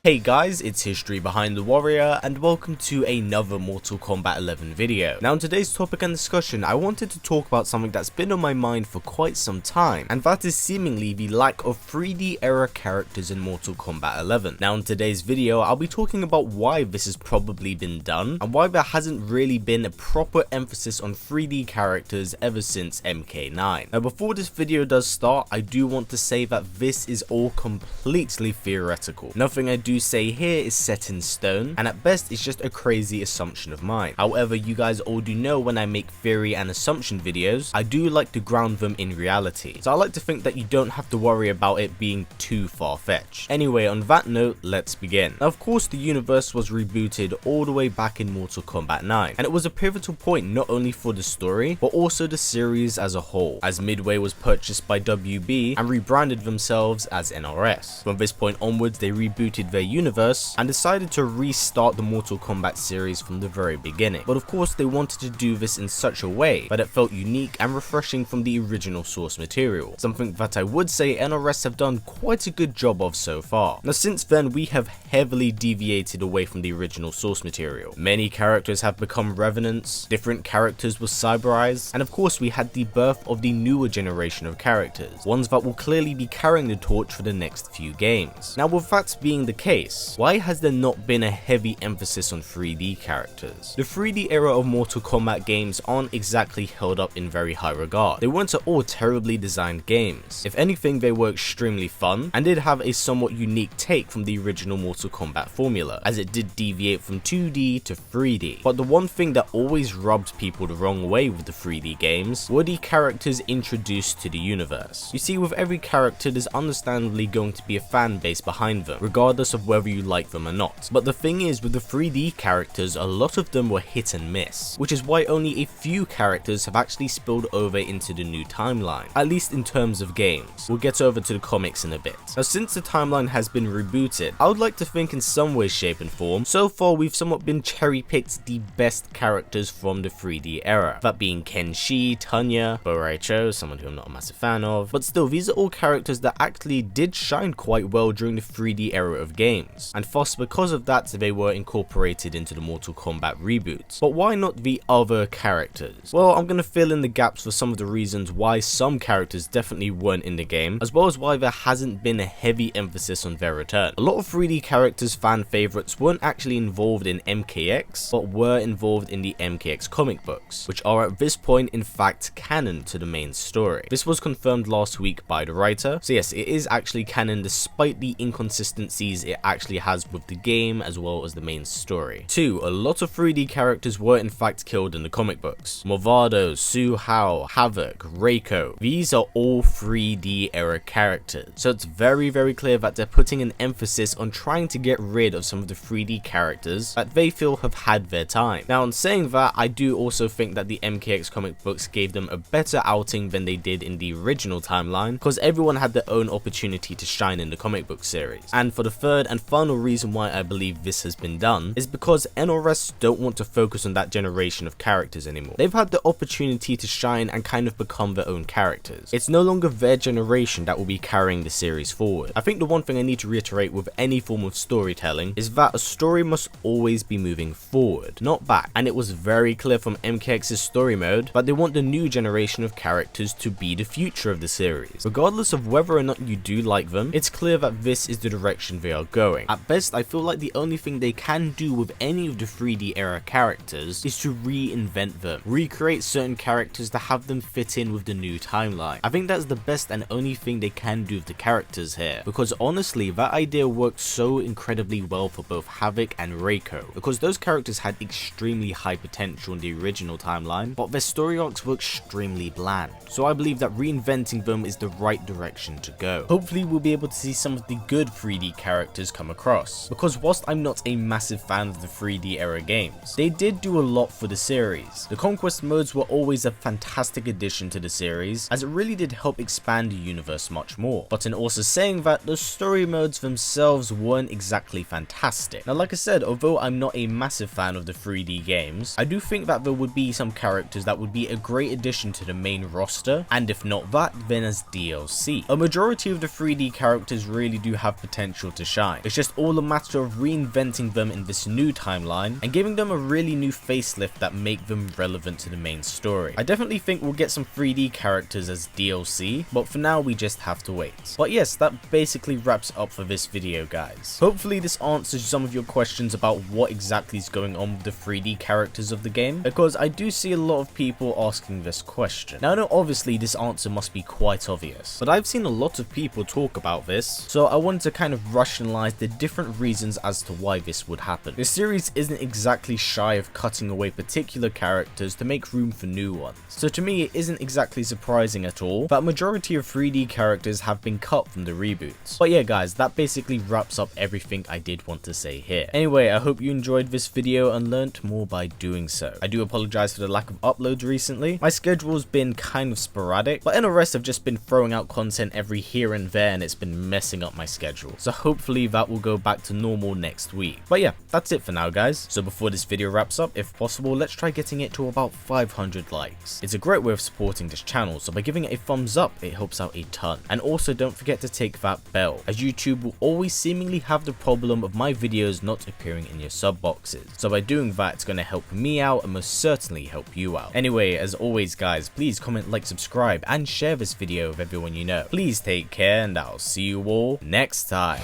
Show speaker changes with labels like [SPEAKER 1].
[SPEAKER 1] Hey guys, it's History Behind the Warrior and welcome to another Mortal Kombat 11 video. Now in today's topic and discussion, I wanted to talk about something that's been on my mind for quite some time, and that is seemingly the lack of 3D era characters in Mortal Kombat 11. Now in today's video, I'll be talking about why this has probably been done, and why there hasn't really been a proper emphasis on 3D characters ever since MK9. Now before this video does start, I do want to say that this is all completely theoretical. Nothing I do say here is set in stone, and at best it's just a crazy assumption of mine. However, you guys all do know when I make theory and assumption videos, I do like to ground them in reality. So I like to think that you don't have to worry about it being too far-fetched. Anyway, on that note, let's begin. Now of course the universe was rebooted all the way back in Mortal Kombat 9, and it was a pivotal point not only for the story, but also the series as a whole, as Midway was purchased by WB and rebranded themselves as NRS. From this point onwards, they rebooted their universe and decided to restart the Mortal Kombat series from the very beginning. But of course they wanted to do this in such a way that it felt unique and refreshing from the original source material, something that I would say NRS have done quite a good job of so far. Now since then we have heavily deviated away from the original source material. Many characters have become revenants, different characters were cyberized, and of course we had the birth of the newer generation of characters, ones that will clearly be carrying the torch for the next few games. Now with that being the case, why has there not been a heavy emphasis on 3D characters? The 3D era of Mortal Kombat games aren't exactly held up in very high regard. They weren't at all terribly designed games. If anything, they were extremely fun and did have a somewhat unique take from the original Mortal Kombat formula, as it did deviate from 2D to 3D. But the one thing that always rubbed people the wrong way with the 3D games were the characters introduced to the universe. You see, with every character there's understandably going to be a fan base behind them, regardless of whether you like them or not. But the thing is, with the 3D characters, a lot of them were hit and miss, which is why only a few characters have actually spilled over into the new timeline, at least in terms of games. We'll get over to the comics in a bit. Now since the timeline has been rebooted, I would like to think in some way, shape and form, so far we've somewhat been cherry-picked the best characters from the 3D era, that being Kenshi, Tanya, Boraicho, someone who I'm not a massive fan of, but still these are all characters that actually did shine quite well during the 3D era of games, and thus because of that they were incorporated into the Mortal Kombat reboot. But why not the other characters? Well, I'm gonna fill in the gaps for some of the reasons why some characters definitely weren't in the game, as well as why there hasn't been a heavy emphasis on their return. A lot of 3D characters fan favorites weren't actually involved in MKX, but were involved in the MKX comic books, which are at this point in fact canon to the main story. This was confirmed last week by the writer, so yes, it is actually canon despite the inconsistencies it actually has with the game as well as the main story. 2. A lot of 3D characters were in fact killed in the comic books. Movado, Su Hao, Havoc, Reiko, these are all 3D era characters, so it's very clear that they're putting an emphasis on trying to get rid of some of the 3D characters that they feel have had their time. Now in saying that, I do also think that the MKX comic books gave them a better outing than they did in the original timeline, because everyone had their own opportunity to shine in the comic book series. And for the third and final reason why I believe this has been done is because NRS don't want to focus on that generation of characters anymore. They've had the opportunity to shine and kind of become their own characters. It's no longer their generation that will be carrying the series forward. I think the one thing I need to reiterate with any form of storytelling is that a story must always be moving forward, not back, and it was very clear from MKX's story mode that they want the new generation of characters to be the future of the series. Regardless of whether or not you do like them, it's clear that this is the direction they are going. At best, I feel like the only thing they can do with any of the 3D era characters is to reinvent them, recreate certain characters to have them fit in with the new timeline. I think that's the best and only thing they can do with the characters here, because honestly that idea worked so incredibly well for both Havoc and Reiko, because those characters had extremely high potential in the original timeline, but their story arcs were extremely bland. So I believe that reinventing them is the right direction to go. Hopefully we'll be able to see some of the good 3D characters come across, because whilst I'm not a massive fan of the 3D era games, they did do a lot for the series. The conquest modes were always a fantastic addition to the series, as it really did help expand the universe much more. But in also saying that, the story modes themselves weren't exactly fantastic. Now like I said, although I'm not a massive fan of the 3D games, I do think that there would be some characters that would be a great addition to the main roster, and if not that, then as DLC. A majority of the 3D characters really do have potential to shine. design. It's just all a matter of reinventing them in this new timeline and giving them a really new facelift that make them relevant to the main story. I definitely think we'll get some 3D characters as DLC, but for now we just have to wait. But yes, that basically wraps up for this video, guys. Hopefully this answers some of your questions about what exactly is going on with the 3D characters of the game, because I do see a lot of people asking this question. Now I know obviously this answer must be quite obvious, but I've seen a lot of people talk about this, so I wanted to kind of rationalize the different reasons as to why this would happen. This series isn't exactly shy of cutting away particular characters to make room for new ones, so to me it isn't exactly surprising at all that a majority of 3D characters have been cut from the reboots. But yeah guys, that basically wraps up everything I did want to say here. Anyway, I hope you enjoyed this video and learnt more by doing so. I do apologize for the lack of uploads recently. My schedule's been kind of sporadic, but in the rest I've just been throwing out content every here and there and it's been messing up my schedule. So hopefully that will go back to normal next week. But yeah, that's it for now guys. So before this video wraps up, if possible, let's try getting it to about 500 likes. It's a great way of supporting this channel, so by giving it a thumbs up, it helps out a ton. And also don't forget to take that bell, as YouTube will always seemingly have the problem of my videos not appearing in your sub boxes. So by doing that, it's going to help me out and most certainly help you out. Anyway, as always guys, please comment, like, subscribe, and share this video with everyone you know. Please take care and I'll see you all next time.